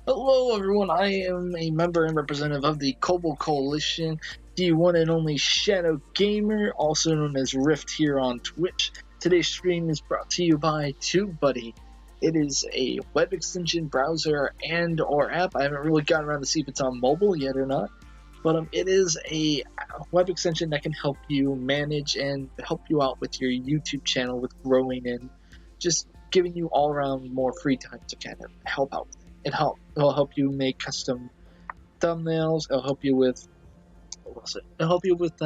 Hello everyone, I am a member and representative of the Cobalt Coalition, the one and only Shadow Gamer, also known as Rift here on Twitch. Today's stream is brought to you by TubeBuddy. It is a web extension browser and or app. I haven't really gotten around to see if it's on mobile yet or not, but it is a web extension that can help you manage and help you out with your YouTube channel with growing and just giving you all around more free time to kind of help out with it. It'll help you make custom thumbnails. It'll help you with It'll help you with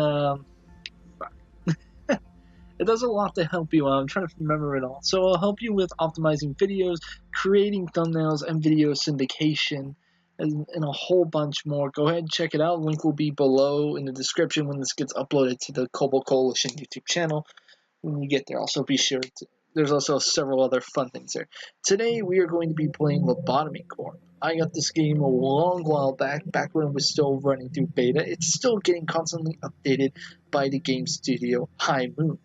it does a lot to help you out. I'm trying to remember it all. So it'll help you with optimizing videos, creating thumbnails, and video syndication, and a whole bunch more. Go ahead and check it out. Link will be below in the description when this gets uploaded to the Cobalt Coalition YouTube channel. When you get there, also be sure to. There's also several other fun things there. Today we are going to be playing Lobotomy Corp. I got this game a long while back when it was still running through beta. It's still getting constantly updated by the game studio High Moon.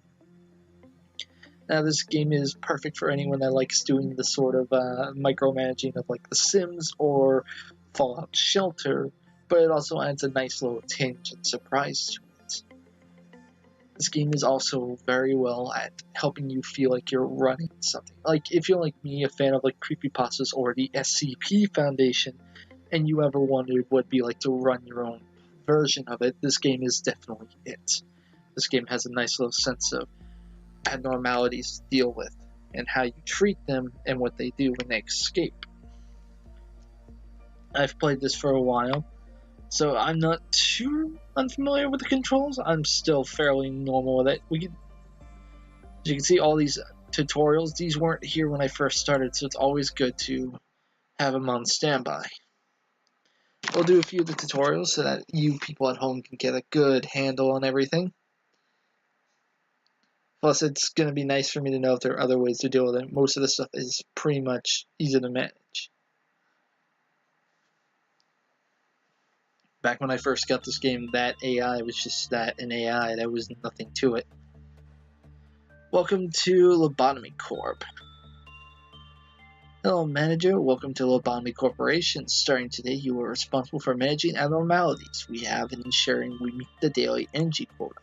Now this game is perfect for anyone that likes doing the sort of micromanaging of like The Sims or Fallout Shelter, but it also adds a nice little tinge and surprise to it. This game is also very well at helping you feel like you're running something. Like, if you're like me, a fan of like creepypastas or the SCP Foundation, and you ever wondered what it'd be like to run your own version of it, this game is definitely it. This game has a nice little sense of abnormalities to deal with, and how you treat them, and what they do when they escape. I've played this for a while, so I'm not too unfamiliar with the controls. I'm still fairly normal with it. As you can see, all these tutorials, these weren't here when I first started, so it's always good to have them on standby. We'll do a few of the tutorials so that you people at home can get a good handle on everything. Plus, it's going to be nice for me to know if there are other ways to deal with it. Most of the stuff is pretty much easy to manage. Back when I first got this game, that AI was just that, an AI. There was nothing to it. Welcome to Lobotomy Corp. Hello, manager. Welcome to Lobotomy Corporation. Starting today, you are responsible for managing abnormalities we have and ensuring we meet the daily energy quota.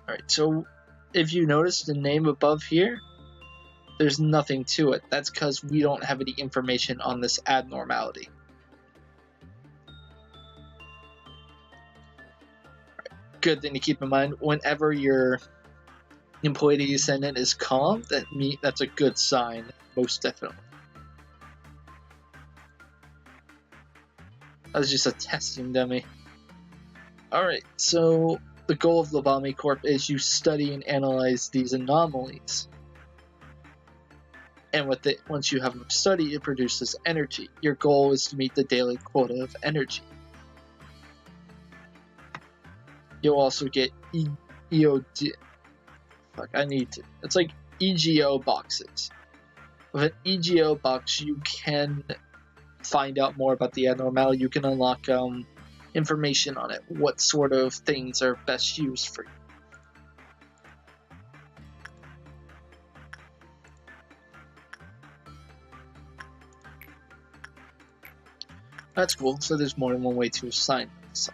Alright, so if you notice the name above here, there's nothing to it. That's because we don't have any information on this abnormality. Good thing to keep in mind, whenever your employee descendant is calm, that's a good sign, most definitely. That was just a testing dummy. Alright, so the goal of Lobotomy Corp is you study and analyze these anomalies. And once you have them studied, it produces energy. Your goal is to meet the daily quota of energy. You'll also get EOD. Fuck, it's like EGO boxes. With an EGO box, you can find out more about the abnormality. You can unlock information on it, what sort of things are best used for you. That's cool, so there's more than one way to assign this.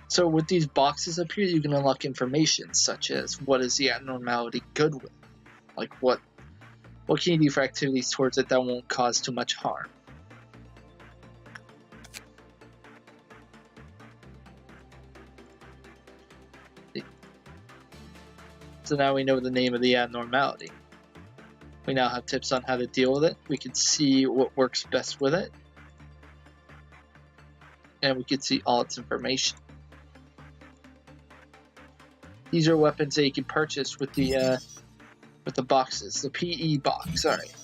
So with these boxes up here, you can unlock information such as what is the abnormality good with? Like what can you do for activities towards it that won't cause too much harm? So now we know the name of the abnormality. We now have tips on how to deal with it. We can see what works best with it. And we can see all its information. These are weapons that you can purchase with the boxes, the PE box, alright.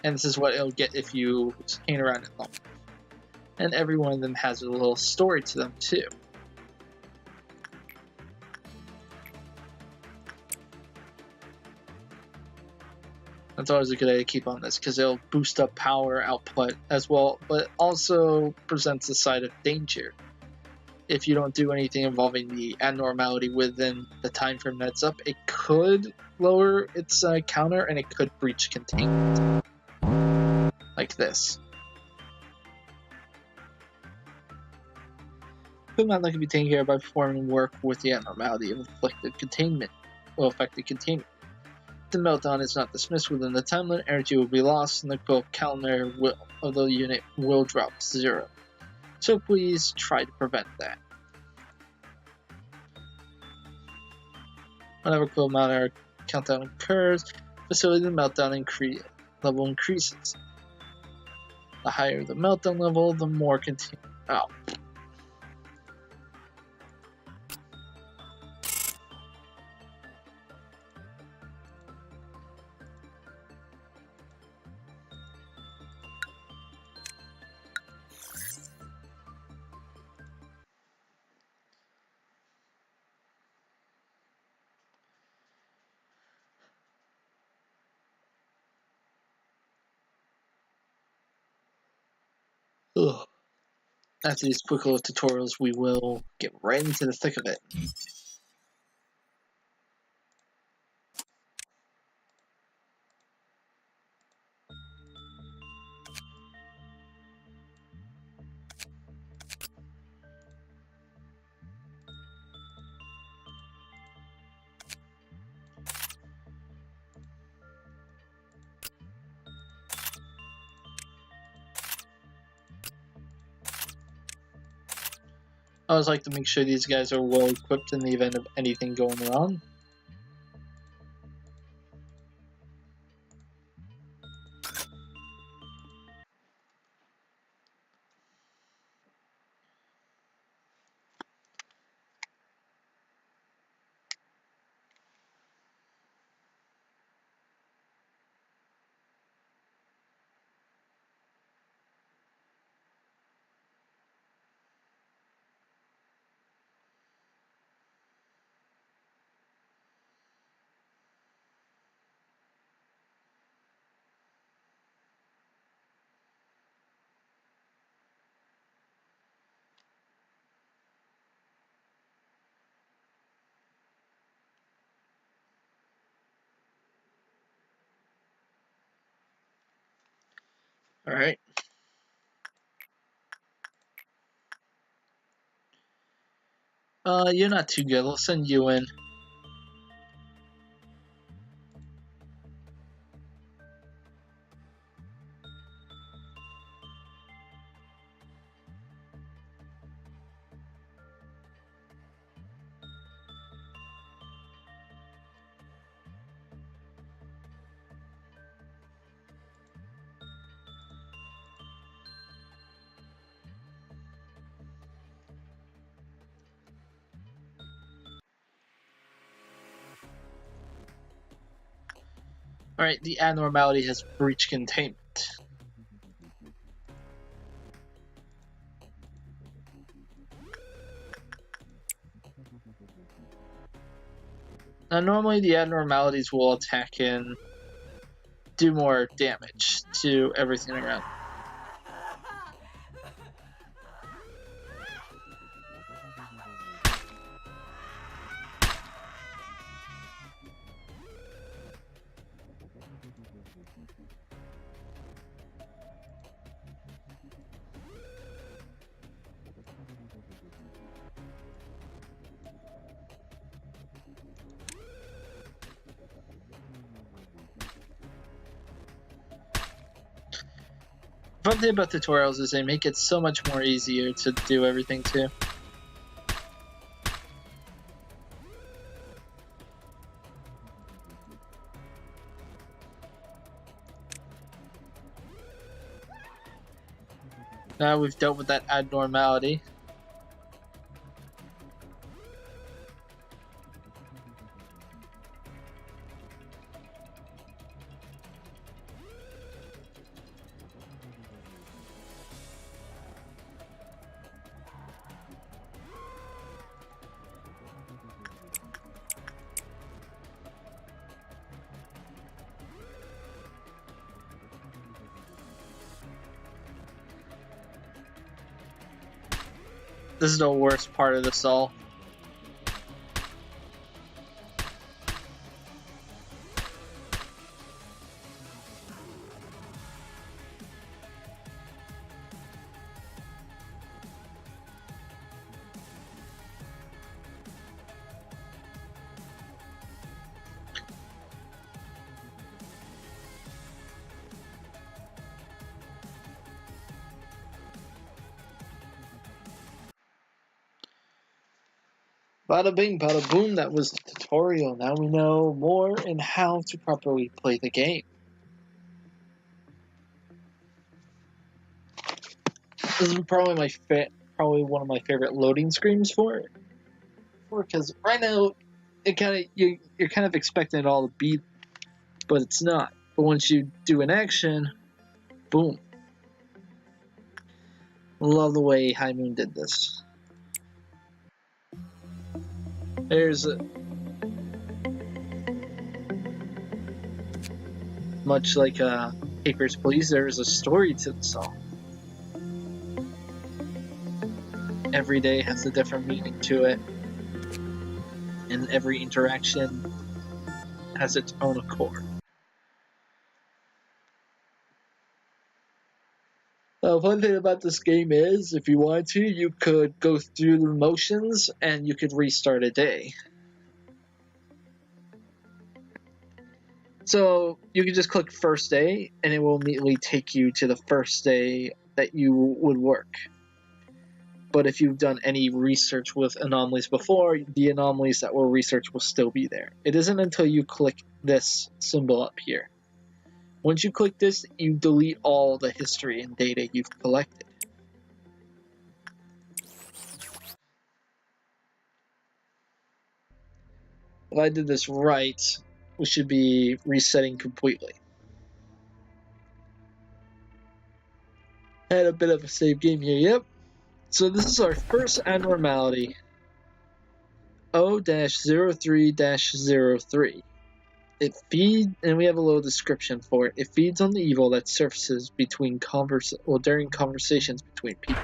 And this is what it'll get if you hang around it long. And every one of them has a little story to them too. That's always a good idea to keep on this, because it'll boost up power output as well, but also presents a side of danger. If you don't do anything involving the abnormality within the time frame that's up, it could lower its counter, and it could breach containment. Like this. Command that can be taken care of by performing work with the abnormality of affected containment. The meltdown is not dismissed within the time limit, energy will be lost, and the quilt calendar of the unit will drop to 0. So please try to prevent that. Whenever quilt counter countdown occurs, facility the meltdown level increases. The higher the meltdown level, the more Ugh. After these quick little tutorials, we will get right into the thick of it. I always like to make sure these guys are well equipped in the event of anything going wrong. Alright. You're not too good. I'll send you in. Alright, the abnormality has breached containment. Now, normally the abnormalities will attack and do more damage to everything around. The fun thing about tutorials is they make it so much more easier to do everything too. Now we've dealt with that abnormality. This is the worst part of this all. Bada bing, bada boom, that was the tutorial. Now we know more and how to properly play the game. This is probably one of my favorite loading screens for it. Because right now, you're kind of expecting it all to be, but it's not. But once you do an action, boom. Love the way High Moon did this. Much like Papers, Please, there is a story to the song. Every day has a different meaning to it, and every interaction has its own accord. One thing about this game is, if you wanted to, you could go through the motions and you could restart a day. So you can just click first day and it will immediately take you to the first day that you would work. But if you've done any research with anomalies before, the anomalies that were researched will still be there. It isn't until you click this symbol up here. Once you click this, you delete all the history and data you've collected. If I did this right, we should be resetting completely. Had a bit of a save game here, yep. So this is our first abnormality, O-03-03. It feeds, and we have a little description for it. It feeds on the evil that surfaces during conversations between people.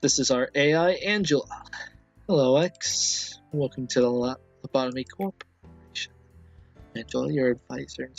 This is our AI, Angela. Hello, X. Welcome to the Lobotomy Corp. Angela, your advisor.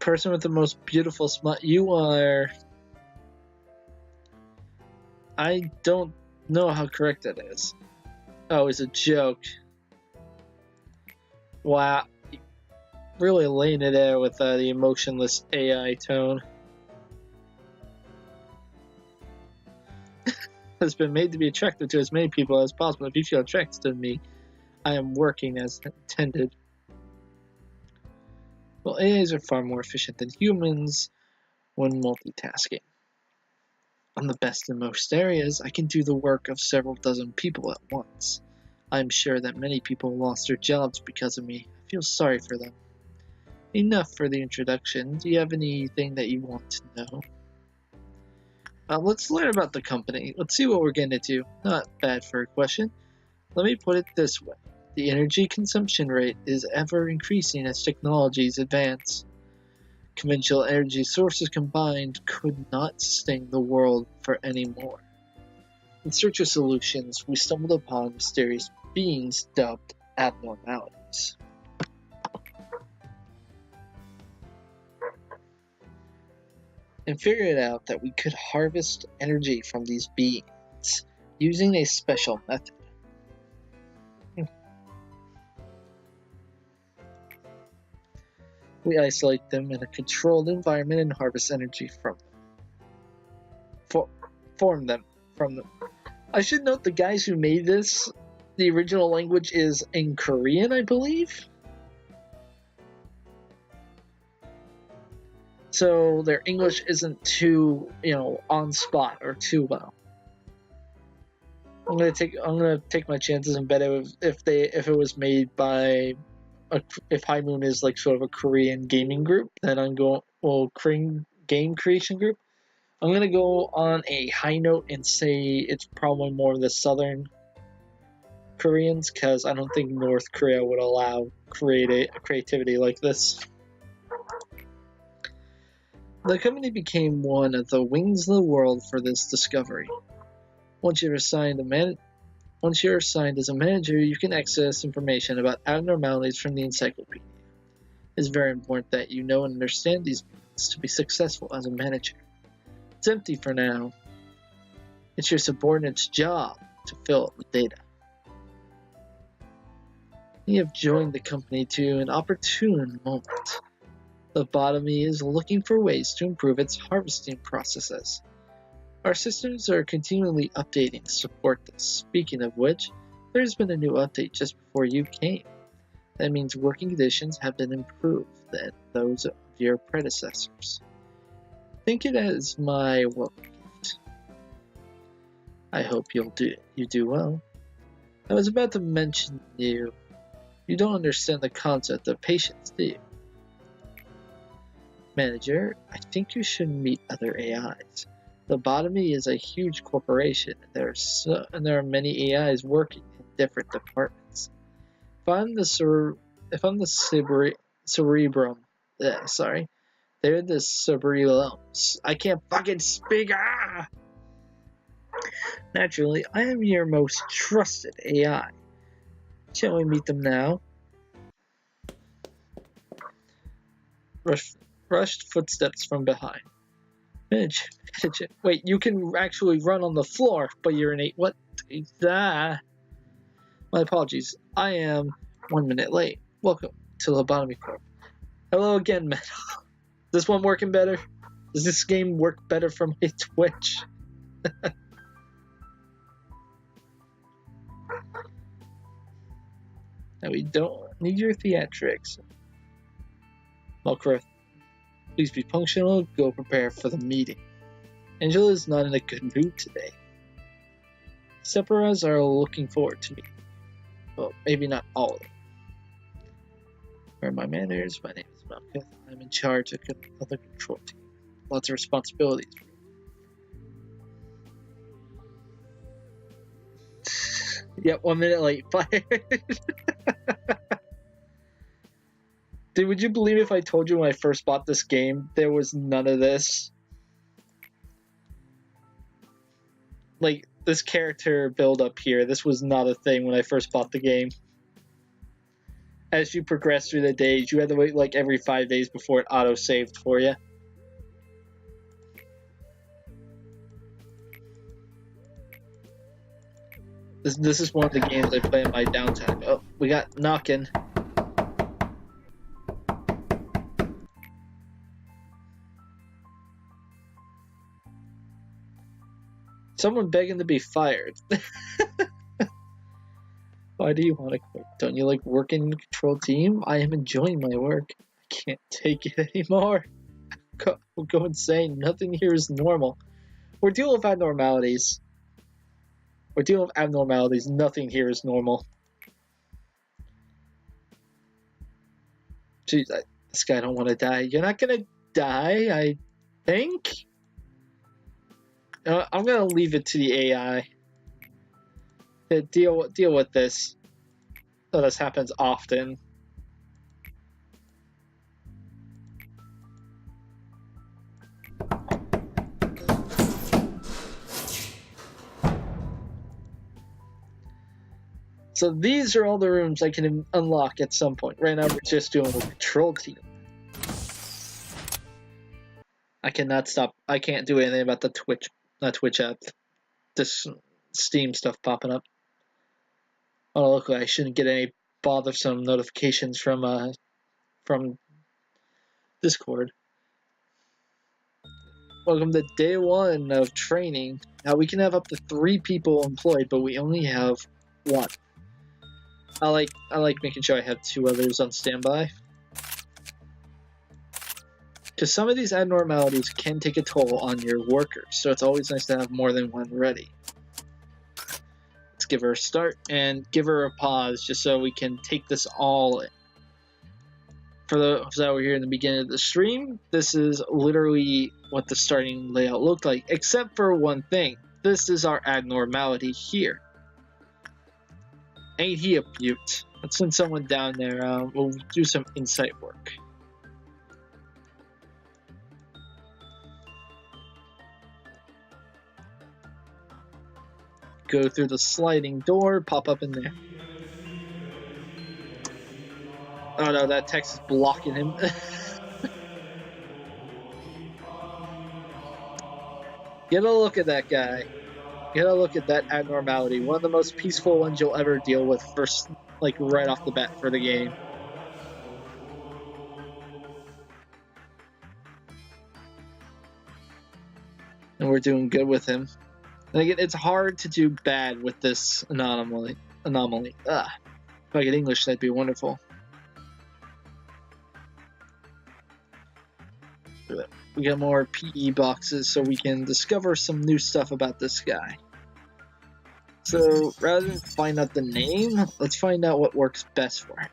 Person with the most beautiful smile. You are. I don't know how correct that is. Oh, it's a joke. Wow. Really laying it there with the emotionless AI tone. Has been made to be attracted to as many people as possible. If you feel attracted to me, I am working as intended. Well, AIs are far more efficient than humans when multitasking. I'm the best in most areas. I can do the work of several dozen people at once. I'm sure that many people lost their jobs because of me. I feel sorry for them. Enough for the introduction. Do you have anything that you want to know? Let's learn about the company. Let's see what we're getting into. Not bad for a question. Let me put it this way. The energy consumption rate is ever increasing as technologies advance. Conventional energy sources combined could not sustain the world for any more. In search of solutions, we stumbled upon mysterious beings dubbed abnormalities. And figured out that we could harvest energy from these beings using a special method. We isolate them in a controlled environment and harvest energy from them. form them from them. I should note the guys who made this, the original language is in Korean, I believe. So their English isn't too, on spot or too well. I'm gonna take my chances and bet if it was made by if High Moon is like sort of a Korean gaming group, then Korean game creation group. I'm gonna go on a high note and say it's probably more of the Southern Koreans, because I don't think North Korea would allow creativity like this. The company became one of the wings of the world for this discovery. Once you're assigned as a manager, you can access information about abnormalities from the encyclopedia. It's very important that you know and understand these meanings to be successful as a manager. It's empty for now. It's your subordinate's job to fill up the data. You have joined the company to an opportune moment. Lobotomy is looking for ways to improve its harvesting processes. Our systems are continually updating to support this. Speaking of which, there's been a new update just before you came. That means working conditions have been improved than those of your predecessors. Think it as my welcome gift. I hope you do well. I was about to mention you don't understand the concept of patience, do you? Manager, I think you should meet other AIs. Lobotomy is a huge corporation, and there are many AIs working in different departments. If I'm the cerebrum, they're the cerebellums. I can't fucking speak. Naturally, I am your most trusted AI. Shall we meet them now? Rushed footsteps from behind. Wait, you can actually run on the floor, but you're innate. What? My apologies. I am 1 minute late. Welcome to Lobotomy Corp. Hello again, Metal. Is this one working better? Does this game work better from my Twitch? Now we don't need your theatrics. Malcroft, please be punctual. Go prepare for the meeting. Angela is not in a good mood today. Separas are looking forward to me. Well, maybe not all of them. Where are my manners? My name is Malcroft. I'm in charge of the control team. Lots of responsibilities. Yep, 1 minute late. Fired. Dude, would you believe if I told you when I first bought this game, there was none of this? Like, this character build up here, this was not a thing when I first bought the game. As you progress through the days, you had to wait like every 5 days before it auto-saved for you. This is one of the games I play in my downtime. Oh, we got knocking. Someone begging to be fired. Why do you want to quit? Don't you like working in a control team? I am enjoying my work. I can't take it anymore. We'll go insane. Nothing here is normal. We're dealing with abnormalities. Nothing here is normal. Jeez, this guy don't want to die. You're not gonna die, I think? I'm gonna leave it to the AI to deal with this. So this happens often. So these are all the rooms I can unlock at some point. Right now we're just doing a control team. I cannot stop. I can't do anything about the Twitch app. This Steam stuff popping up. Oh, look, I shouldn't get any bothersome notifications from Discord. Welcome to day 1 of training. Now we can have up to 3 people employed, but we only have 1. I like making sure I have 2 others on standby. Because some of these abnormalities can take a toll on your workers, so it's always nice to have more than 1 ready. Let's give her a start and give her a pause just so we can take this all in. For those that were here in the beginning of the stream, this is literally what the starting layout looked like, except for one thing. This is our abnormality here. Ain't he a beaut? Let's send someone down there. We'll do some insight work. Go through the sliding door, pop up in there. Oh no, that text is blocking him. Get a look at that guy. Get a look at that abnormality. One of the most peaceful ones you'll ever deal with first, like right off the bat for the game. And we're doing good with him. And again, it's hard to do bad with this anomaly. If I could English, that'd be wonderful. We got more PE boxes so we can discover some new stuff about this guy. So rather than find out the name, let's find out what works best for him.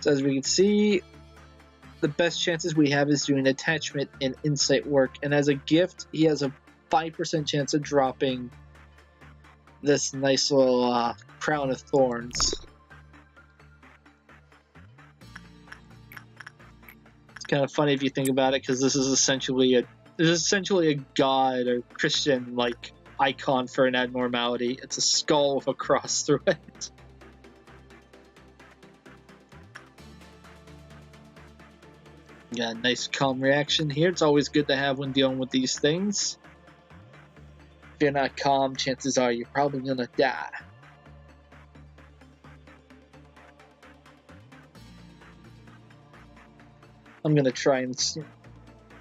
So as we can see, the best chances we have is doing attachment and insight work. And as a gift, he has a 5% chance of dropping this nice little crown of thorns. It's kind of funny if you think about it, because this is essentially a god or Christian like icon for an abnormality. It's a skull with a cross through it. Got a nice calm reaction here. It's always good to have when dealing with these things. If you're not calm, chances are you're probably gonna die. I'm gonna try and...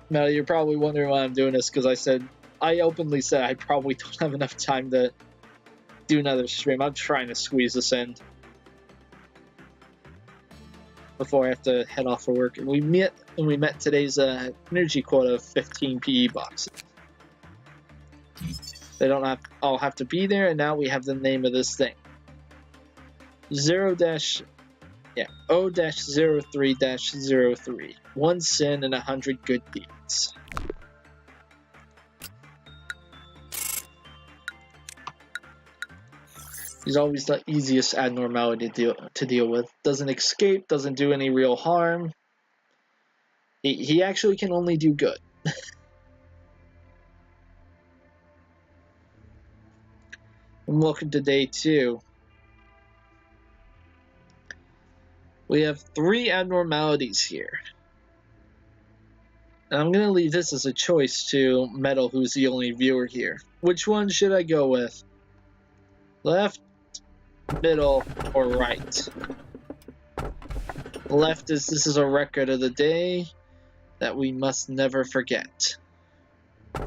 Now you're probably wondering why I'm doing this, because I openly said I probably don't have enough time to do another stream. I'm trying to squeeze this in before I have to head off for work. And we met today's energy quota of 15 PE boxes. They don't all have to be there, and now we have the name of this thing. O-03-03. 1 sin and 100 good deeds. He's always the easiest abnormality to deal with. Doesn't escape, doesn't do any real harm. He actually can only do good. And welcome to day 2. We have 3 abnormalities here. And I'm going to leave this as a choice to Metal, who's the only viewer here. Which one should I go with? Left, middle, or right? Left is, this is a record of the day that we must never forget.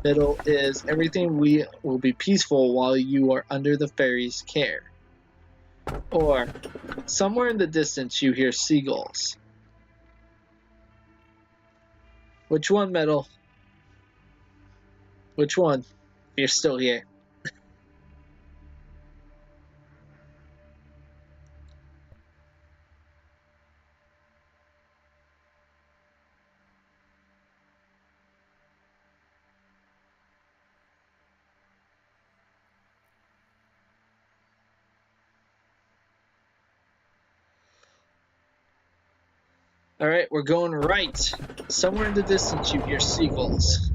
Middle is, everything will be peaceful while you are under the fairy's care. Or, somewhere in the distance you hear seagulls. Which one, Metal? Which one? You're still here. Alright, we're going right. Somewhere in the distance you hear seagulls.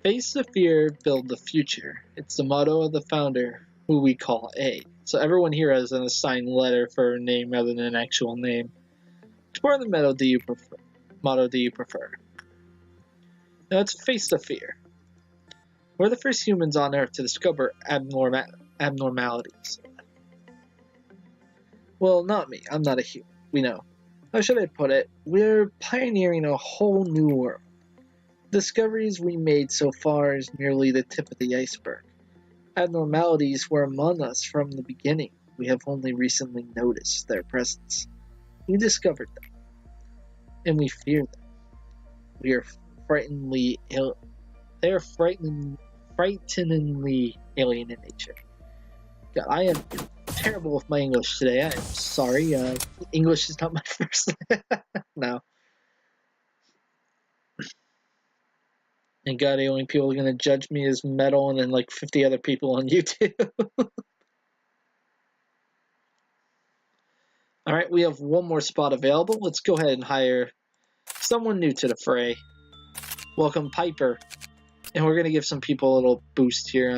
Face the fear, build the future. It's the motto of the founder, who we call A. So everyone here has an assigned letter for a name rather than an actual name. Which part of the motto do you prefer? Now it's face the fear. We're the first humans on Earth to discover abnormalities. Well, not me. I'm not a human. We know. How should I put it? We're pioneering a whole new world. Discoveries we made so far is merely the tip of the iceberg. Abnormalities were among us from the beginning. We have only recently noticed their presence. We discovered them, and we fear them. We are frighteningly ill. They are frighteningly alien in nature. God, I am terrible with my English today. I am sorry. English is not my first. No. And God, the only people are gonna judge me as metal, and then like 50 other people on YouTube. All right, we have one more spot available. Let's go ahead and hire someone new to the fray. Welcome, Piper. And we're gonna give some people a little boost here.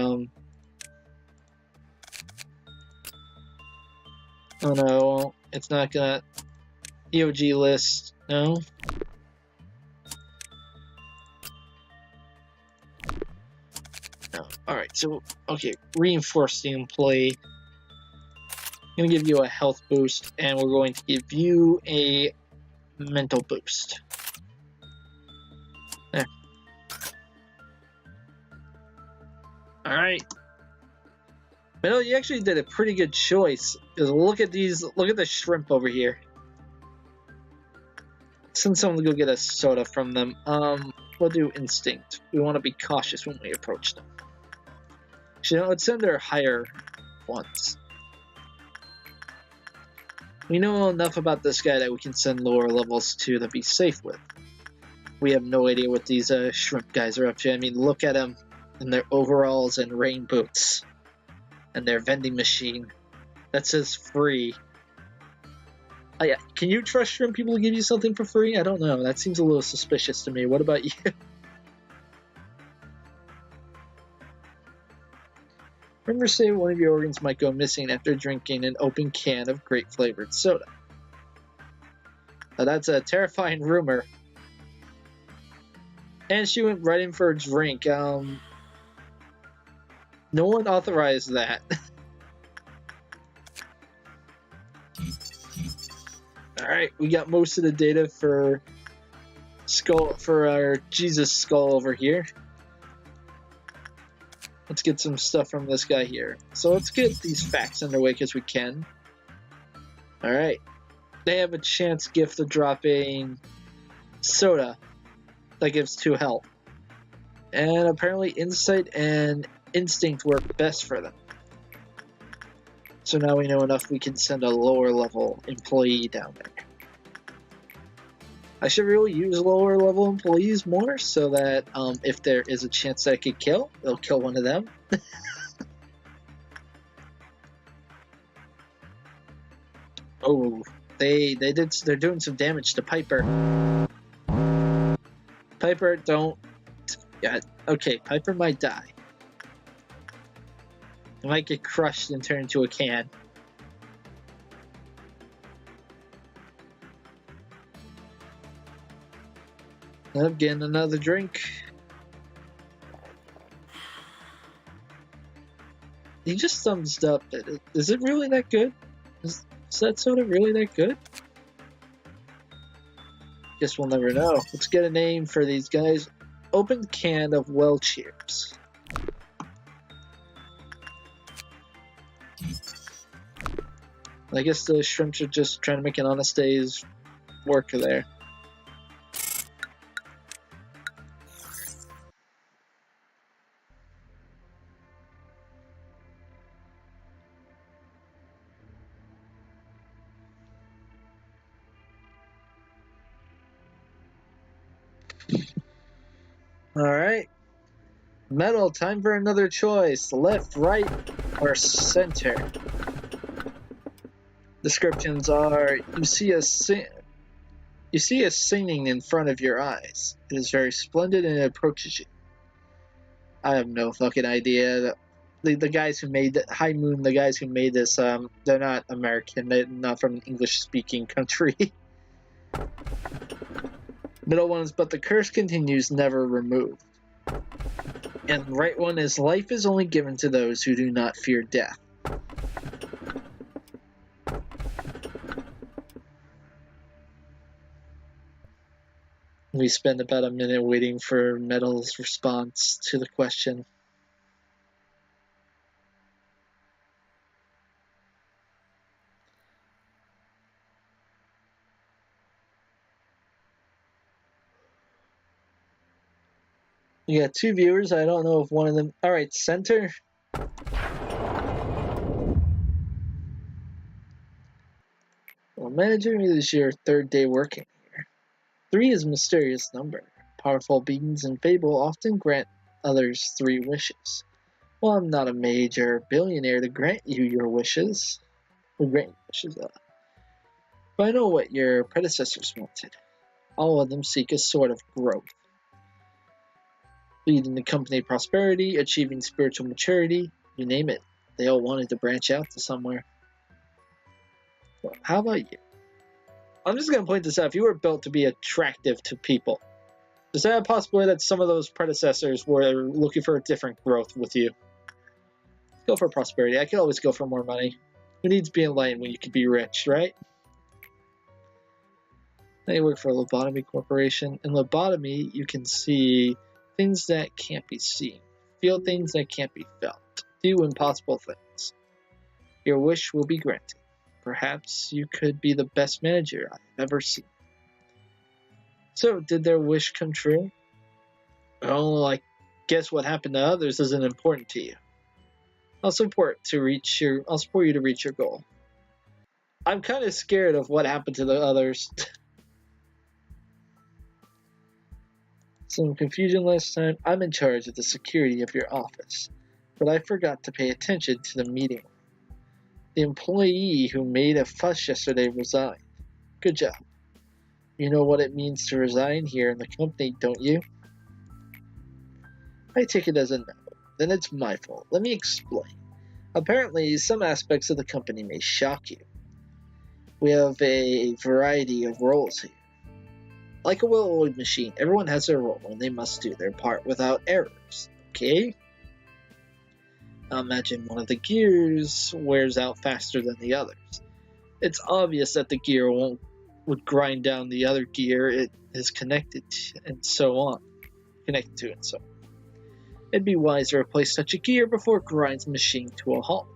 Oh no, it's not gonna. EOG list, no. No. Alright, so, okay, reinforce the employee. I'm gonna give you a health boost, and we're going to give you a mental boost. There. Alright. But you actually did a pretty good choice. Because look at the shrimp over here. Send someone to go get a soda from them. We'll do instinct. We want to be cautious when we approach them. Actually, let's send their higher ones. We know enough about this guy that we can send lower levels to be safe with. We have no idea what these shrimp guys are up to. I mean, look at them in their overalls and rain boots. And their vending machine that says free. Oh, yeah. Can you trust shrimp people to give you something for free? I don't know. That seems a little suspicious to me. What about you? Remember, say one of your organs might go missing after drinking an open can of grape-flavored soda. Now, that's a terrifying rumor. And she went right in for a drink. No one authorized that. Alright, we got most of the data for our Jesus skull over here. Let's get some stuff from this guy here. So let's get these facts underway because we can. Alright. They have a chance gift of dropping soda that gives 2 health. And apparently insight and instinct work best for them. So now we know enough we can send a lower level employee down there. I should really use lower level employees more so that if there is a chance that I could kill, it'll kill one of them. Oh, they're doing some damage to Piper. Piper, don't. Yeah, okay, Piper might die. It might get crushed and turn into a can. I'm getting another drink. He just thumbs up. Is it really that good? Is that soda really that good? Guess we'll never know. Let's get a name for these guys. Open can of well cheers. I guess the shrimps are just trying to make an honest day's work there. Alright. Metal, time for another choice. Left, right, or center. Descriptions are, you see a singing in front of your eyes. It is very splendid and it approaches you. I have no fucking idea. The guys who made High Moon, the guys who made this, they're not American. They're not from an English-speaking country. Middle one is, but the curse continues, never removed. And the right one is, life is only given to those who do not fear death. We spend about a minute waiting for Metal's response to the question. We got 2 viewers. I don't know if one of them... Alright, center. Well, manager, it is your 3rd day working here. 3 is a mysterious number. Powerful beings in Fable often grant others 3 wishes. Well, I'm not a major billionaire to grant you your wishes. But I know what your predecessors wanted. All of them seek a sort of growth. Leading the company to prosperity, achieving spiritual maturity, you name it. They all wanted to branch out to somewhere. Well, how about you? I'm just going to point this out. If you were built to be attractive to people, is there a possibility that some of those predecessors were looking for a different growth with you? Go for prosperity. I could always go for more money. Who needs to be enlightened when you can be rich, right? I work for Lobotomy Corporation. In lobotomy, you can see things that can't be seen, feel things that can't be felt, do impossible things. Your wish will be granted. Perhaps you could be the best manager I've ever seen. So, did their wish come true? Well, I guess what happened to others isn't important to you. I'll support you to reach your goal. I'm kind of scared of what happened to the others. Some confusion last time. I'm in charge of the security of your office, but I forgot to pay attention to the meeting room. The employee who made a fuss yesterday resigned. Good job. You know what it means to resign here in the company, don't you? I take it as a no. Then it's my fault. Let me explain. Apparently, some aspects of the company may shock you. We have a variety of roles here. Like a well-oiled machine, everyone has their role and they must do their part without errors, okay? Now imagine one of the gears wears out faster than the others. It's obvious that the gear would grind down the other gear it is connected to, and so on. It'd be wise to replace such a gear before it grinds the machine to a halt.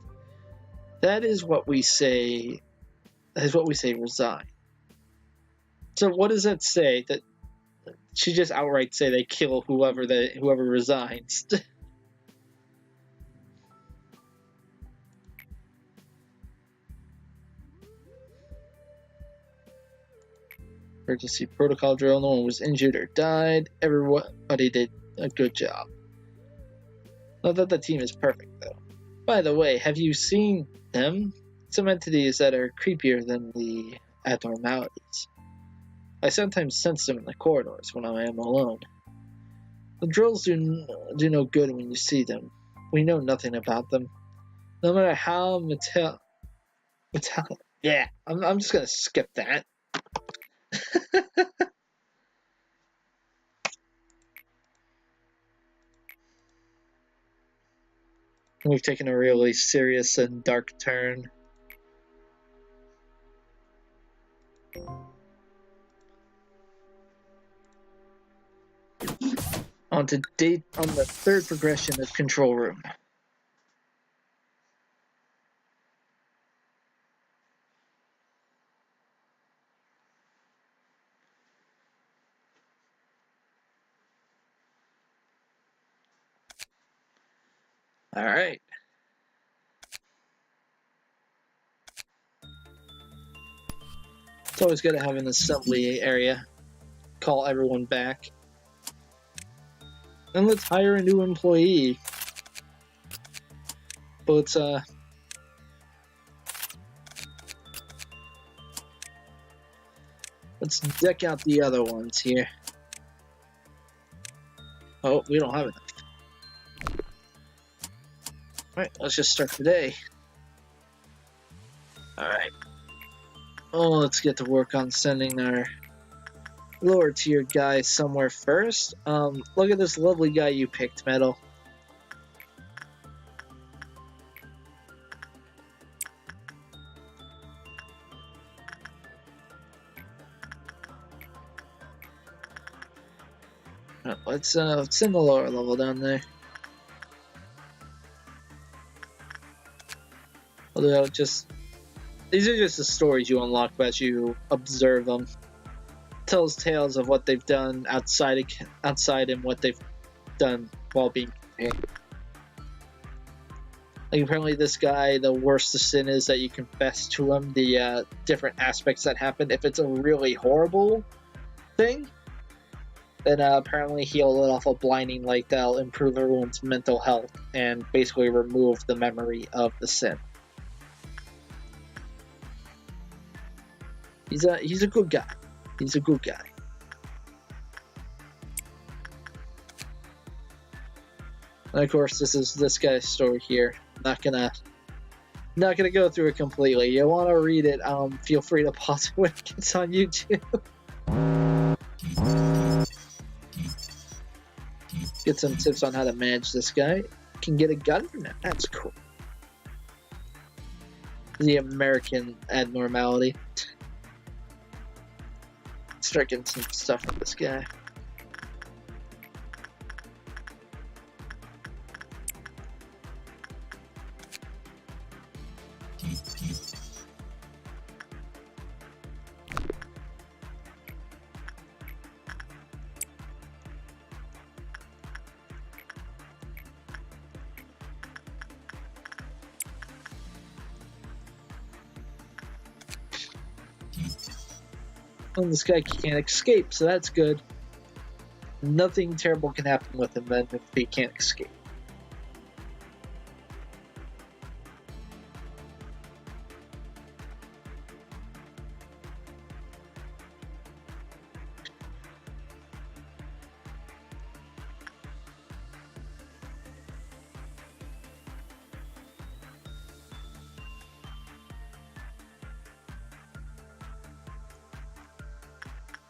That is what we say resign. So what does that say? That she just outright say they kill whoever resigns. Emergency protocol drill. No one was injured or died. Everybody did a good job. Not that the team is perfect, though. By the way, have you seen them? Some entities that are creepier than the abnormalities. I sometimes sense them in the corridors when I am alone. The drills do no good when you see them. We know nothing about them. No matter how yeah, I'm just gonna skip that. We've taken a really serious and dark turn. On the 3rd progression of Control Room. Alright. It's always good to have an assembly area. Call everyone back. And let's hire a new employee. But let's deck out the other ones here. Oh, we don't have enough. Alright, let's just start today. Alright. Oh, let's get to work on sending our lower tier guy somewhere first. Look at this lovely guy you picked, Metal. It's in the lower level down there. Although these are just the stories you unlock as you observe them. Tells tales of what they've done outside and what they've done while being contained. Like apparently this guy, the worst of sin is that you confess to him the different aspects that happen. If it's a really horrible thing, then apparently he'll let off a blinding light that'll improve everyone's mental health and basically remove the memory of the sin. He's a good guy. He's a good guy. And of course, this is this guy's story here. Not gonna go through it completely. You want to read it? Feel free to pause it when it gets on YouTube. Get some tips on how to manage this guy. Can get a gun from him. That's cool. The American abnormality. Start getting some stuff from this guy. And this guy can't escape, so that's good. Nothing terrible can happen with him then if he can't escape.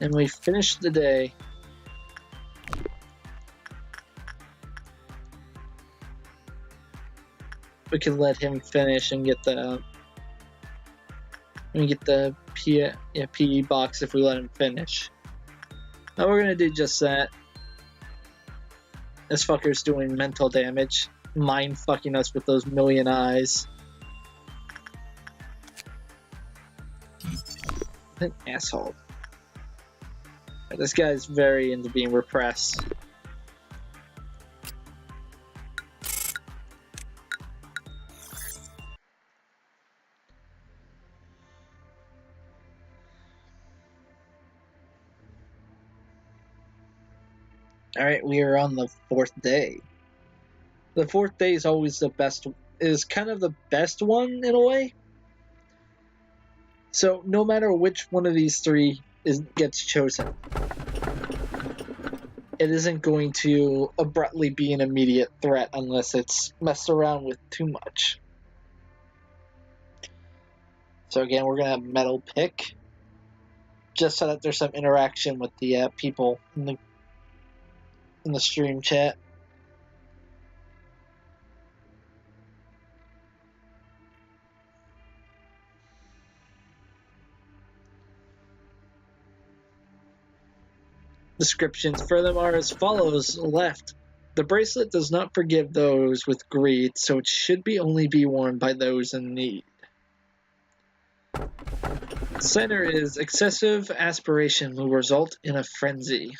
And we finished the day. We can let him finish and get the PE box if we let him finish. Now we're gonna do just that. This fucker's doing mental damage, mind fucking us with those million eyes. An asshole. This guy's very into being repressed. Alright, we are on the 4th day. The 4th day is always kind of the best one in a way. So no matter which one of these three gets chosen, it isn't going to abruptly be an immediate threat unless it's messed around with too much. So again, we're gonna have metal pick, just so that there's some interaction with the people in the stream chat. Descriptions for them are as follows. Left. The bracelet does not forgive those with greed, so it should only be worn by those in need. Center is excessive aspiration will result in a frenzy.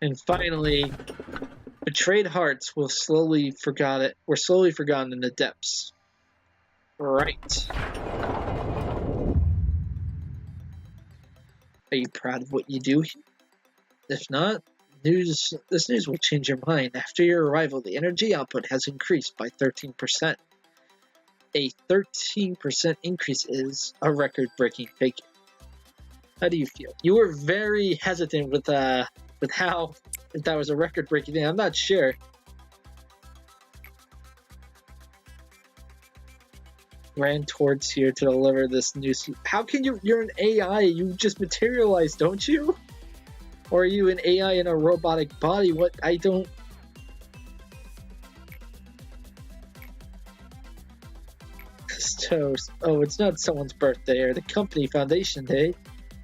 And finally, betrayed hearts were slowly forgotten in the depths. Right. Are you proud of what you do? If not, this news will change your mind. After your arrival, the energy output has increased by 13%. A 13% increase is a record-breaking figure. How do you feel? You were very hesitant with how if that was a record-breaking thing. I'm not sure. Ran towards here to deliver this news. How can you're an AI? You just materialize, don't you? Or are you an AI in a robotic body? What? I don't... Toast. Oh, it's not someone's birthday or the company foundation day.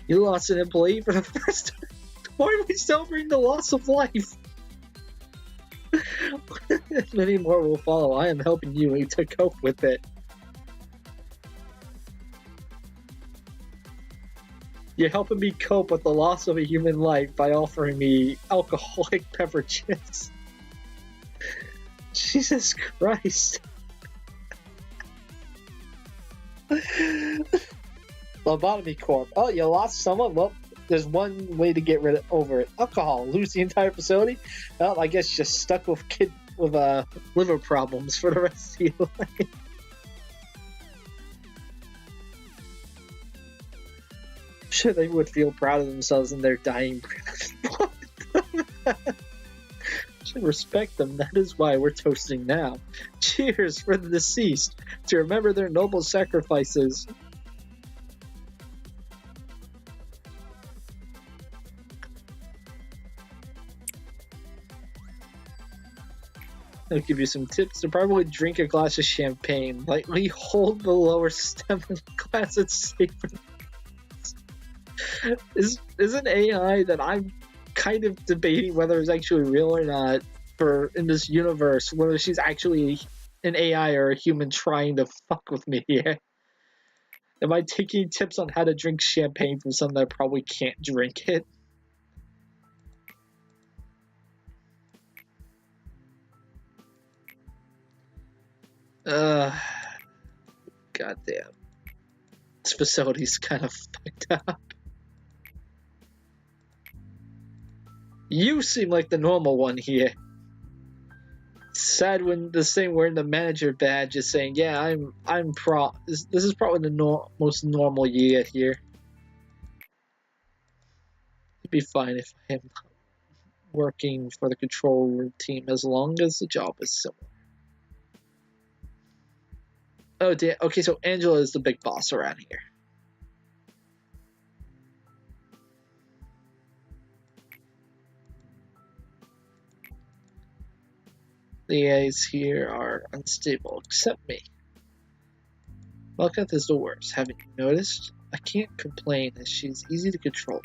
You lost an employee for the first time. Why are we celebrating the loss of life? Many more will follow. I am helping you to cope with it. You're helping me cope with the loss of a human life by offering me alcoholic beverages. Jesus Christ. Lobotomy Corp. Oh, you lost someone? Well, there's one way to get over it. Alcohol. Lose the entire facility? Well, I guess you're stuck with liver problems for the rest of your life. I'm sure they would feel proud of themselves in their dying breath. Should respect them. That is why we're toasting now. Cheers for the deceased, to remember their noble sacrifices. I'll give you some tips. To probably drink a glass of champagne. Lightly hold the lower stem of the glass and savor. Is an AI that I'm kind of debating whether it's actually real or not in this universe, whether she's actually an AI or a human trying to fuck with me here. Am I taking tips on how to drink champagne from someone that probably can't drink it? Goddamn. This facility's kind of fucked up. You seem like the normal one here. Sad when this thing wearing the manager badge is saying, yeah, this is probably the most normal year here. It'd be fine if I am working for the control room team as long as the job is similar. Oh, damn. Okay, so Angela is the big boss around here. The AIs here are unstable, except me. Malkath is the worst, haven't you noticed? I can't complain as she's easy to control.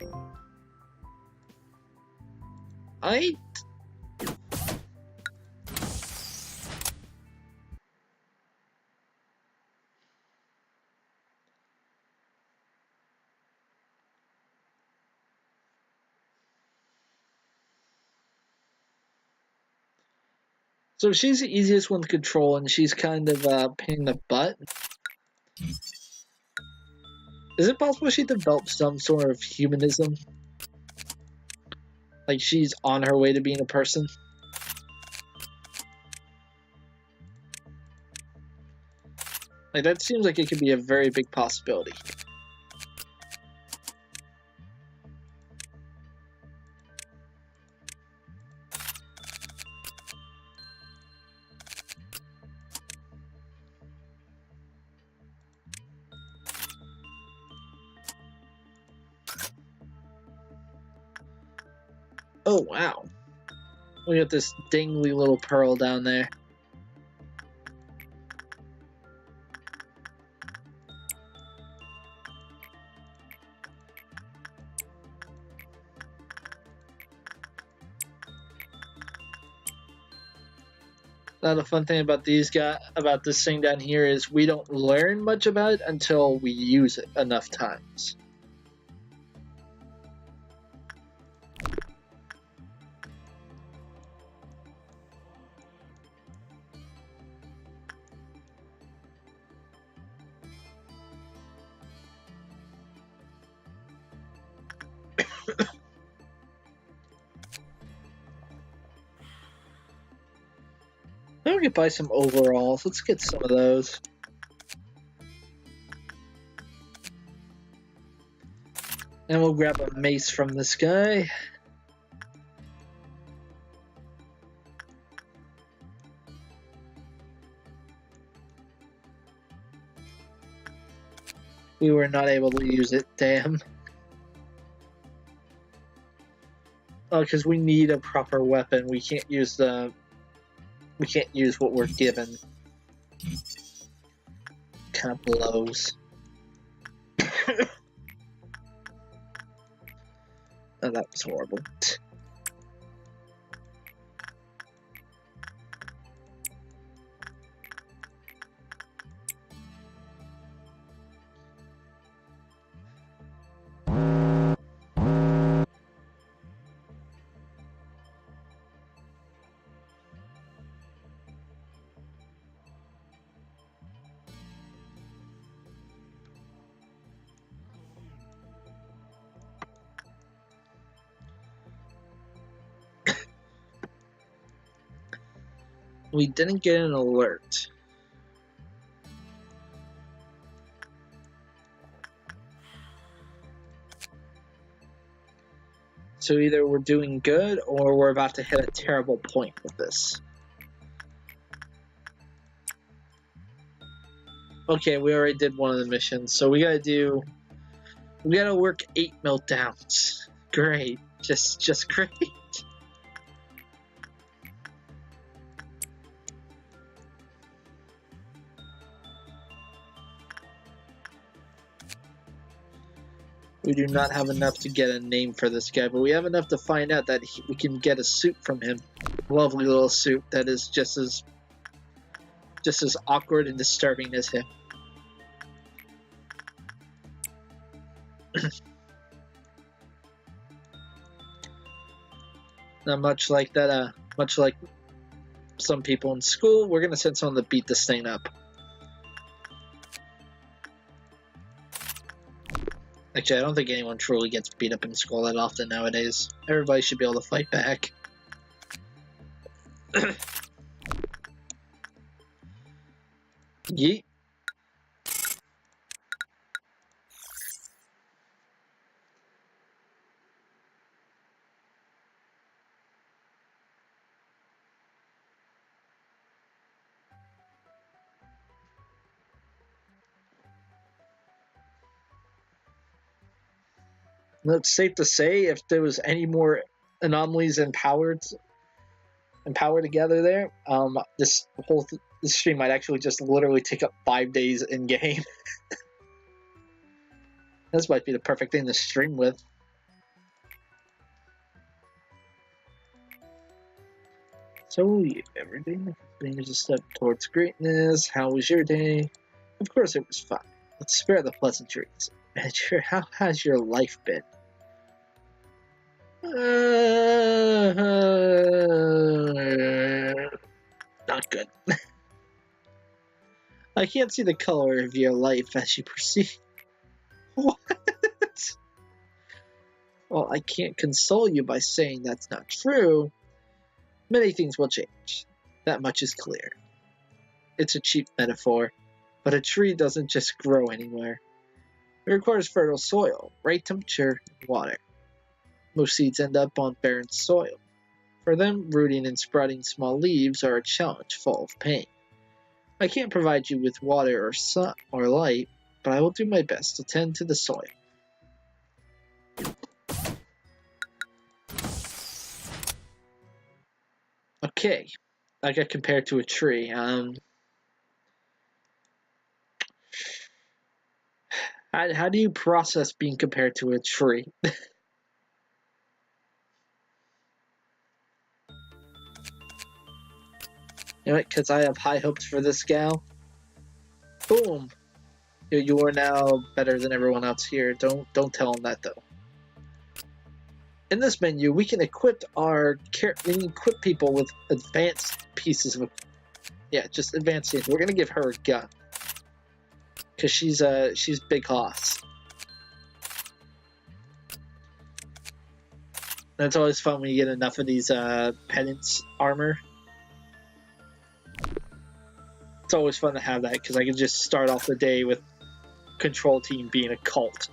So she's the easiest one to control, and she's kind of a pain in the butt. Is it possible she developed some sort of humanism? Like she's on her way to being a person? Like that seems like it could be a very big possibility. Oh, wow. We got this dingly little pearl down there. Now the fun thing about this thing down here is we don't learn much about it until we use it enough times. Maybe we could buy some overalls. Let's get some of those. And we'll grab a mace from this guy. We were not able to use it, damn. Oh, because we need a proper weapon. We can't use what we're given. Kind of blows. Oh, that was horrible. We didn't get an alert. So either we're doing good or we're about to hit a terrible point with this. Okay, we already did one of the missions, so we gotta work 8 meltdowns. Great. Just great. We do not have enough to get a name for this guy, but we have enough to find out that we can get a suit from him. Lovely little suit that is just as awkward and disturbing as him. Not much like that, much like some people in school, we're gonna send someone to beat this thing up. Actually, I don't think anyone truly gets beat up in school that often nowadays. Everybody should be able to fight back. Yeet. It's safe to say if there was any more anomalies and power together there, this stream might actually just literally take up 5 days in game. This might be the perfect thing to stream with. So, every day brings a step towards greatness. How was your day? Of course it was fine. Let's spare the pleasantries. How has your life been? Not good. I can't see the color of your life as you proceed. What? Well, I can't console you by saying that's not true. Many things will change. That much is clear. It's a cheap metaphor, but a tree doesn't just grow anywhere. It requires fertile soil, right temperature, and water. Most seeds end up on barren soil. For them, rooting and sprouting small leaves are a challenge full of pain. I can't provide you with water or sun or light, but I will do my best to tend to the soil. Okay, I got compared to a tree. How do you process being compared to a tree? You know what? Because I have high hopes for this gal. Boom! You are now better than everyone else here. Don't tell him that though. In this menu, we can equip people with advanced pieces of, just advanced things. We're gonna give her a gun because she's big hoss. And it's always fun when you get enough of these penance armor. It's always fun to have that because I can just start off the day with control team being a cult.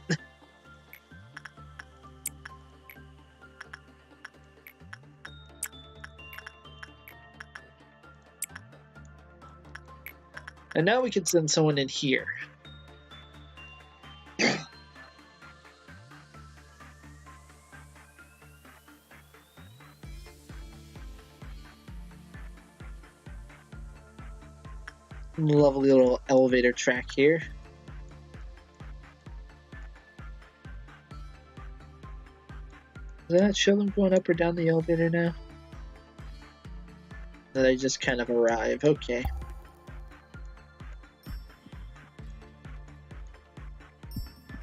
And now we can send someone in here. Lovely little elevator track here. Does that show them going up or down the elevator now? No, they just kind of arrive. Okay.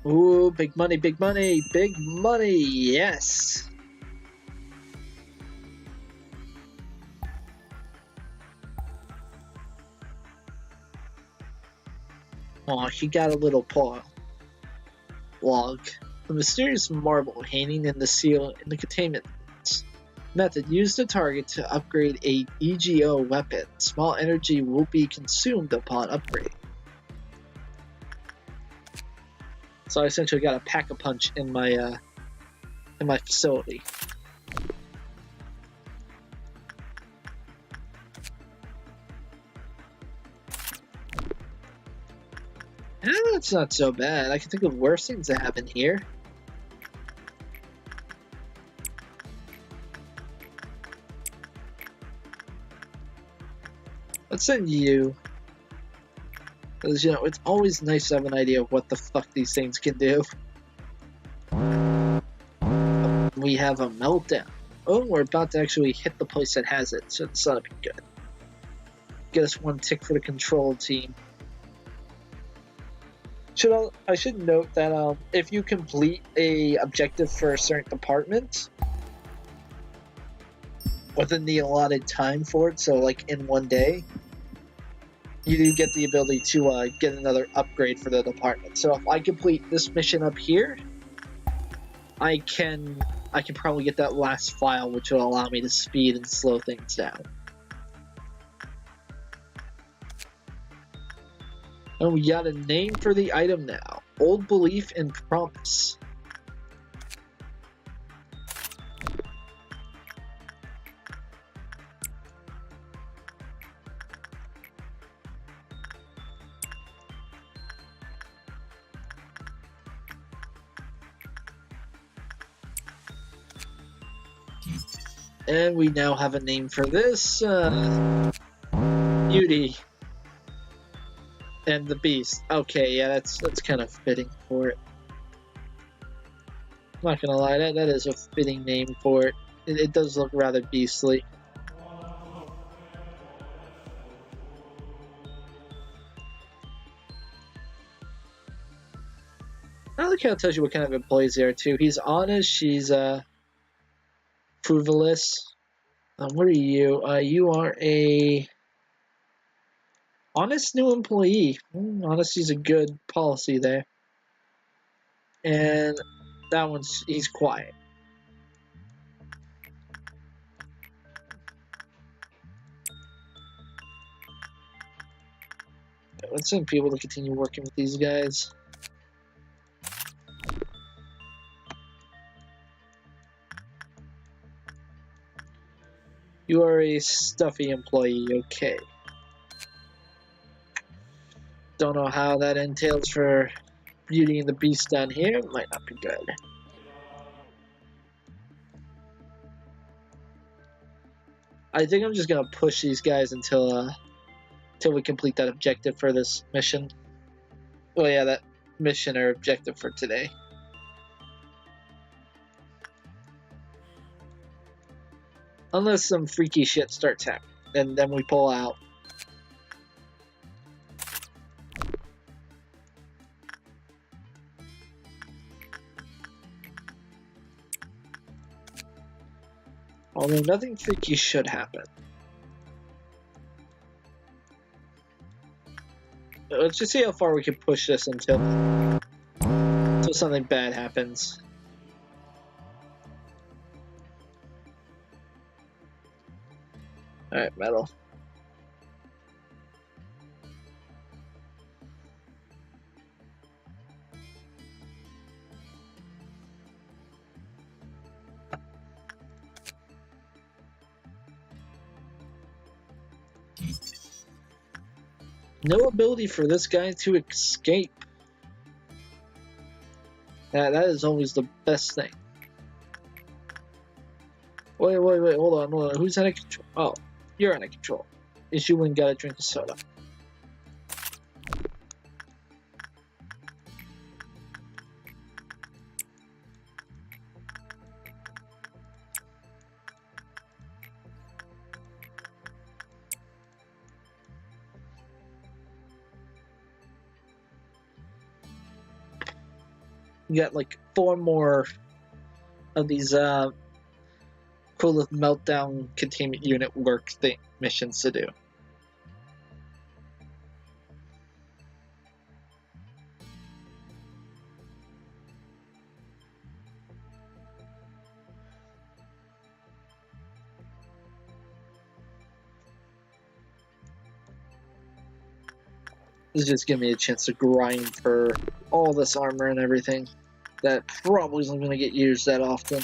Ooh, big money, big money, big money, yes! Aw, he got a little paw. Log. The mysterious marble hanging in the seal in the containment method used the target to upgrade a EGO weapon. Small energy will be consumed upon upgrade. So I essentially got a pack-a-punch in my facility. That's not so bad. I can think of worse things that happen here. Let's send you. Because, you know, it's always nice to have an idea of what the fuck these things can do. We have a meltdown. Oh, we're about to actually hit the place that has it, so this ought to be good. Get us one tick for the control team. I should note that if you complete a objective for a certain department within the allotted time for it, so like in one day, you do get the ability to get another upgrade for the department. So if I complete this mission up here, I can probably get that last file, which will allow me to speed and slow things down. And we got a name for the item now. Old Belief and Promise. And we now have a name for this. Beauty. And the Beast. Okay, yeah, that's kind of fitting for it. I'm not gonna lie, that is a fitting name for it. It does look rather beastly. I like how it tells you what kind of employees they are too. He's honest, she's frivolous. What are you? You are a honest new employee. Honesty's a good policy there. And that he's quiet. Let's send people to continue working with these guys. You are a stuffy employee, okay. Don't know how that entails for Beauty and the Beast down here. It might not be good. I think I'm just gonna push these guys until we complete that objective for this mission. Well, yeah, that mission or objective for today. Unless some freaky shit starts happening, and then we pull out. Although nothing freaky should happen. Let's just see how far we can push this until something bad happens. Alright, metal. No ability for this guy to escape. That is always the best thing. Wait, hold on. Who's out of control? Oh, you're out of control. Issue when gotta drink a soda. You got like 4 more of these coolest meltdown containment unit work missions to do. This is just giving me a chance to grind for all this armor and everything that probably isn't going to get used that often.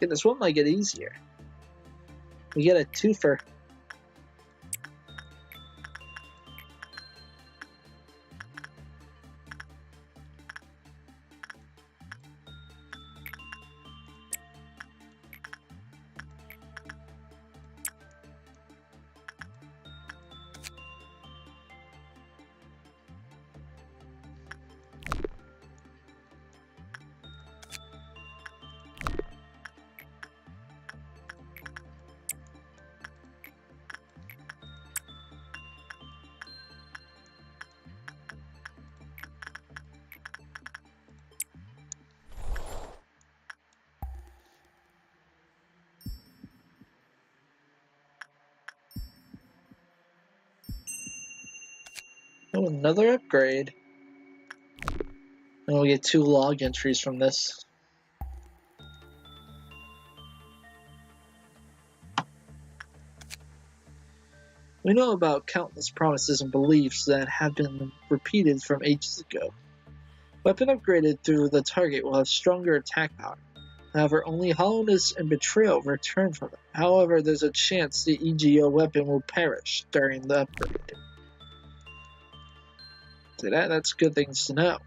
Okay, this one might get easier. We get a twofer. Oh, another upgrade. And we'll get 2 log entries from this. We know about countless promises and beliefs that have been repeated from ages ago. Weapon upgraded through the target will have stronger attack power. However, only hollowness and betrayal return from it. However, there's a chance the EGO weapon will perish during the upgrade. See that? That's good things to know.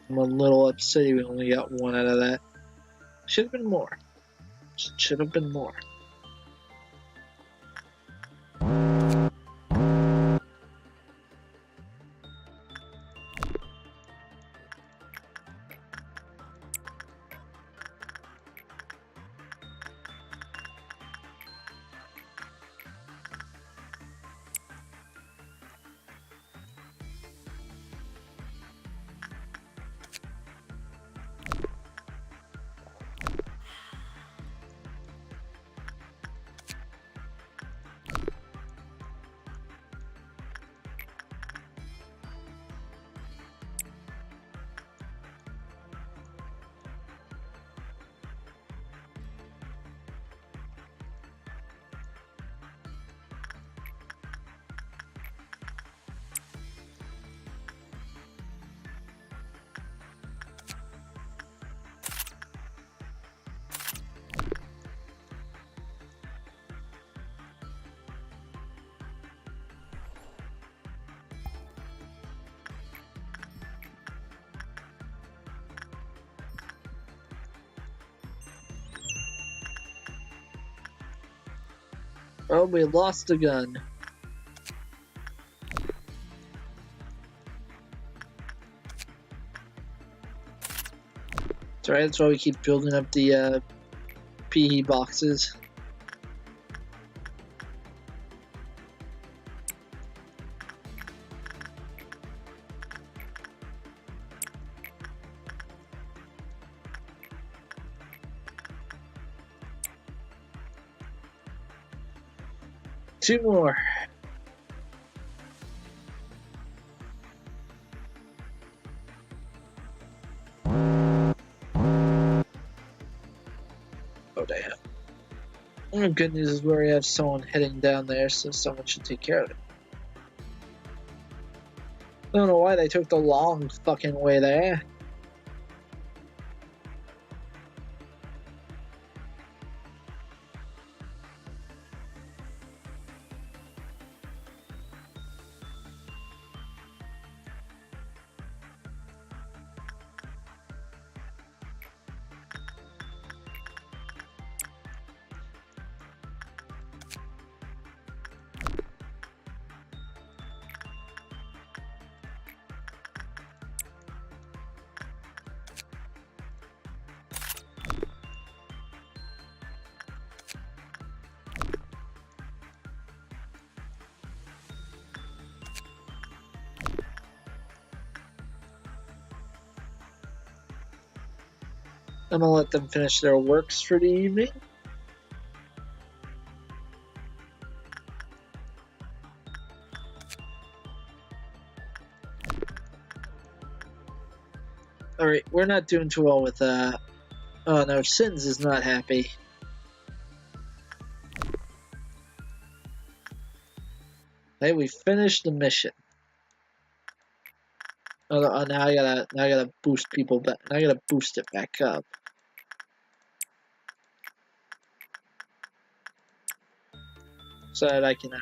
I'm a little upset we only got 1 out of that. Should have been more. Should have been more. Oh, we lost a gun. That's right, that's why we keep building up the PE boxes. Two more. Oh, damn. The good news is where we have someone heading down there, so someone should take care of it. I don't know why they took the long fucking way there. I'm gonna let them finish their works for the evening. Alright, we're not doing too well with that. Oh no, Sins is not happy. Hey, we finished the mission. Oh, now I gotta boost people back. Now I gotta boost it back up. So that I can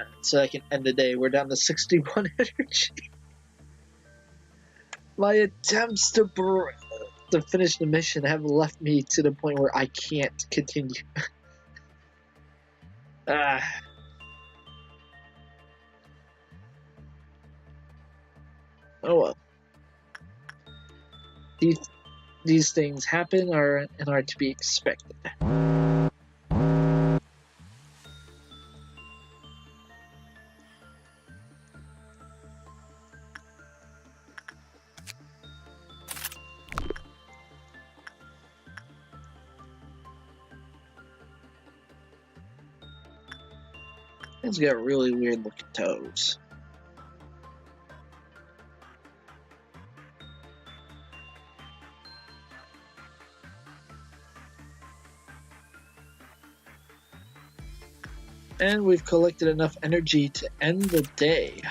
end the day. We're down to 61 energy. My attempts to finish the mission have left me to the point where I can't continue. Ah. Oh well. These things happen and are to be expected. It's got really weird looking toes. And we've collected enough energy to end the day.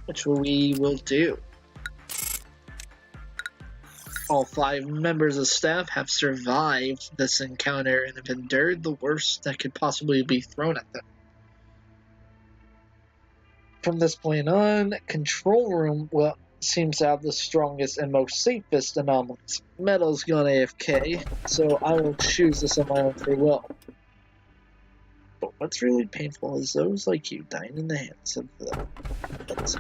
Which we will do. All 5 members of staff have survived this encounter and have endured the worst that could possibly be thrown at them. From this point on, Control Room seems to have the strongest and most safest anomalies. Metal's gone AFK, so I will choose this on my own free will. But what's really painful is those like you dying in the hands of the villains.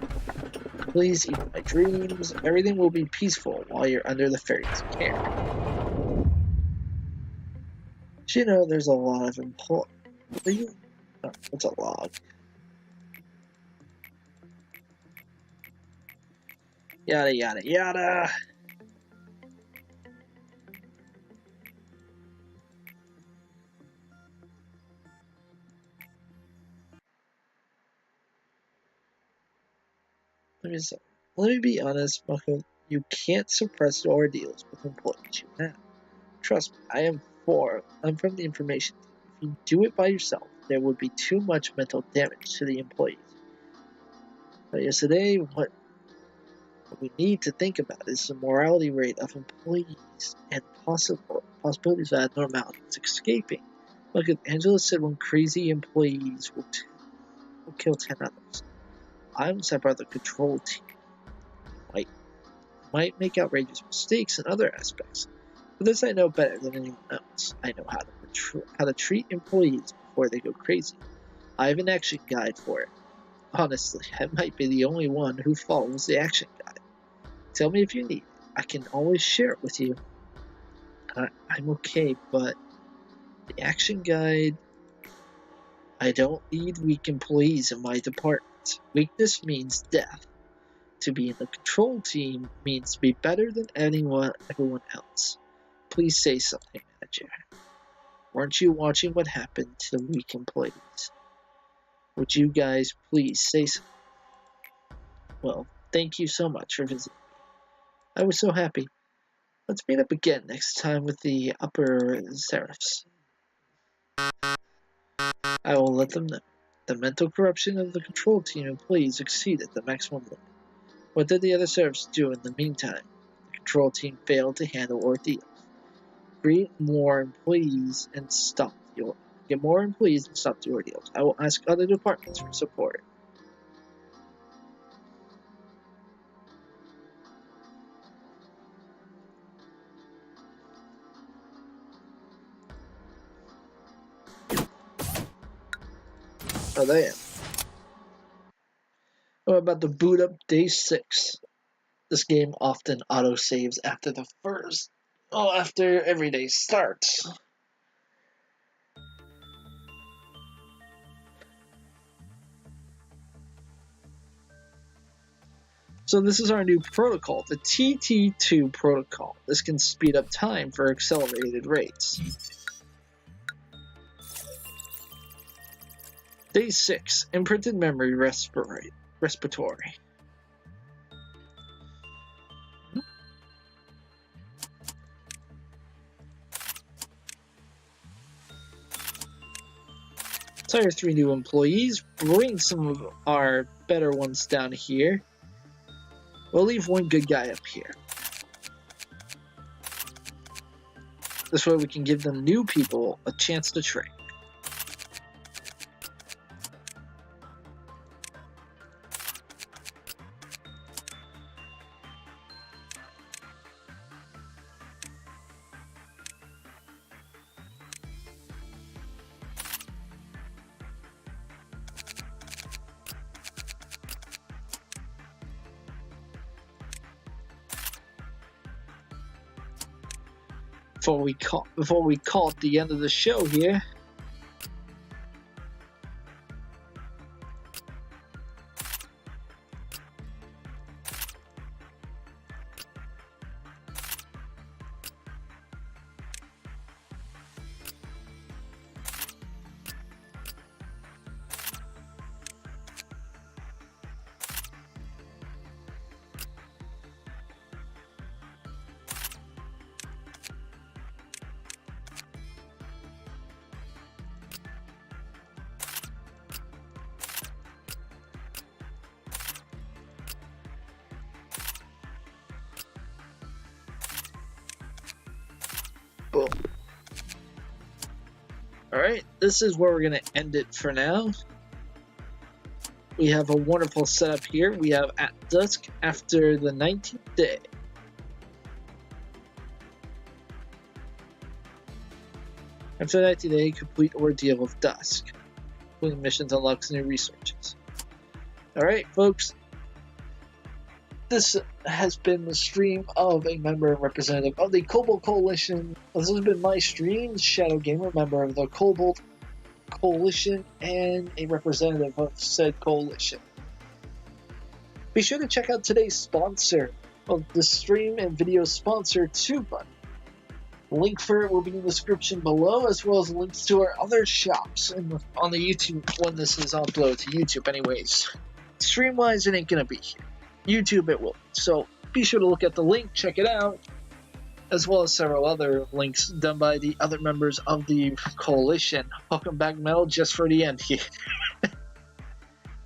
Please eat my dreams. Everything will be peaceful while you're under the fairy's care. Do you know there's a lot of employees? Oh, what's a log? Yada yada yada. Let me be honest, Mako. You can't suppress the ordeals with employees you have. Trust me, I'm from the information team. If you do it by yourself, there would be too much mental damage to the employees. But yesterday, what we need to think about is the morality rate of employees and possibilities of abnormalities escaping. Look, Angela said one crazy employees will kill 10 others. I'm set by the control team. Might make outrageous mistakes in other aspects, but this I know better than anyone else. I know how to treat employees before they go crazy. I have an action guide for it. Honestly, I might be the only one who follows the action guide. Tell me if you need it. I can always share it with you. I'm okay, but the action guide... I don't need weak employees in my department. Weakness means death. To be in the control team means to be better than everyone else. Please say something, manager. Weren't you watching what happened to the weak employees? Would you guys please say something? Well, thank you so much for visiting me. I was so happy. Let's meet up again next time with the upper seraphs. I will let them know. The mental corruption of the control team employees exceeded the maximum limit. What did the other seraphs do in the meantime? The control team failed to handle ordeals. Get more employees and stop the ordeals. I will ask other departments for support. Oh, they am. I'm about to boot up day 6. This game often autosaves after after every day starts. So this is our new protocol, the TT2 protocol. This can speed up time for accelerated rates. Day 6, imprinted memory respiratory. Let's hire 3 new employees, bring some of our better ones down here. We'll leave 1 good guy up here. This way we can give them new people a chance to train. Before we call it the end of the show here. Boom. Alright, this is where we're going to end it for now. We have a wonderful setup here. We have at dusk after the 19th day. After the 19th day, complete ordeal of dusk. Completing missions unlocks new resources. Alright, folks. This has been the stream of a member and representative of the Cobalt Coalition. This has been my stream, Shadow Gamer, member of the Cobalt Coalition and a representative of said coalition. Be sure to check out today's sponsor of the stream and video sponsor, TubeBuddy. The link for it will be in the description below, as well as links to our other shops on the YouTube when this is uploaded to YouTube anyways. Stream-wise, it ain't gonna be here. YouTube it will. So be sure to look at the link, check it out, as well as several other links done by the other members of the coalition. Welcome back, Metal, just for the end here.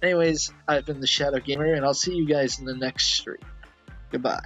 Anyways, I've been the Shadow Gamer, and I'll see you guys in the next stream. Goodbye.